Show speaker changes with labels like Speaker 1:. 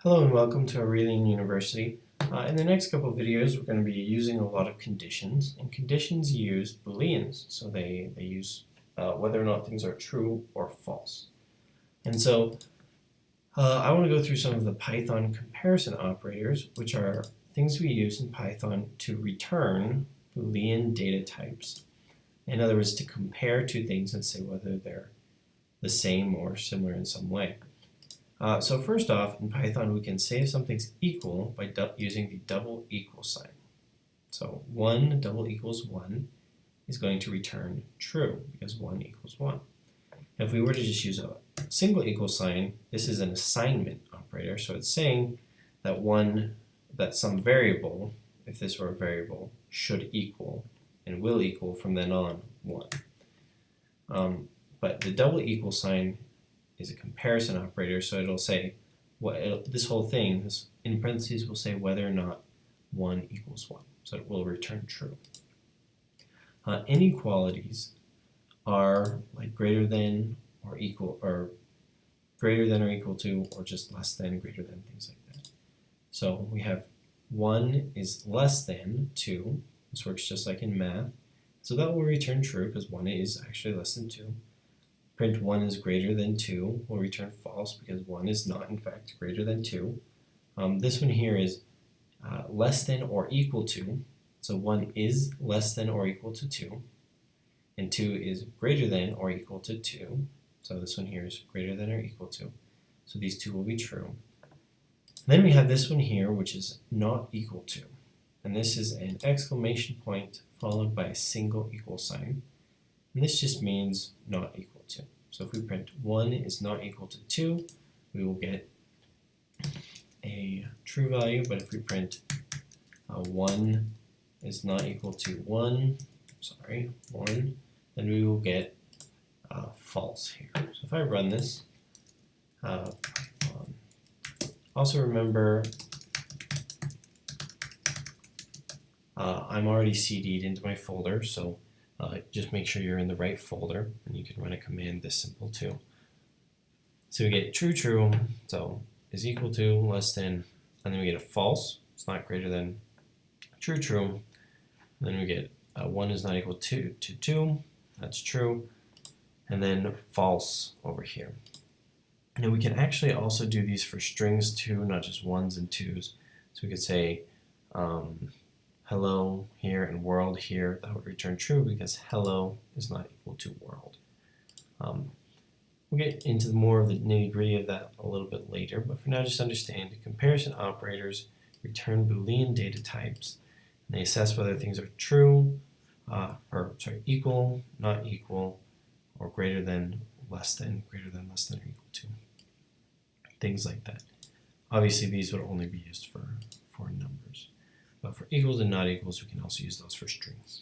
Speaker 1: Hello and welcome to Aurelian University. In the next couple of videos, we're going to be using a lot of conditions, and conditions use Booleans, so they use whether or not things are true or false. And so I want to go through some of the Python comparison operators, which are things we use in Python to return Boolean data types. In other words, to compare two things and say whether they're the same or similar in some way. So first off, in Python, we can say if something's equal by using the double equal sign. So 1 double equals 1 is going to return true because 1 equals 1. If we were to just use a single equal sign, this is an assignment operator. So it's saying that some variable, if this were a variable, should equal and will equal from then on 1. But the double equal sign is a comparison operator, so it'll say this whole thing, this in parentheses, will say whether or not 1 equals 1. So it will return true. Inequalities are like greater than or equal, or greater than or equal to, or just less than, greater than, things like that. So we have 1 is less than 2. This works just like in math. So that will return true because 1 is actually less than 2. Print 1 is greater than 2 will return false because 1 is not in fact greater than 2. This one here is less than or equal to. So 1 is less than or equal to 2. And 2 is greater than or equal to 2. So this one here is greater than or equal to. So these two will be true. Then we have this one here, which is not equal to. And this is an exclamation point followed by a single equal sign. And this just means not equal to. So if we print 1 is not equal to 2, we will get a true value. But if we print 1 is not equal to 1, then we will get false here. So if I run this, also remember I'm already CD'd into my folder, so just make sure you're in the right folder, and you can run a command this simple too. So we get true, true, so is equal to, less than, and then we get a false, it's not greater than, true, true, and then we get 1 is not equal to 2, that's true, and then false over here. Now we can actually also do these for strings too, not just ones and twos. So we could say hello here and world here. That would return true because hello is not equal to world. We'll get into more of the nitty-gritty of that a little bit later, but for now just understand comparison operators return Boolean data types, and they assess whether things are true, equal, not equal, or greater than, less than, greater than, less than, or equal to. Things like that. Obviously these would only be used for numbers. But for equals and not equals, we can also use those for strings.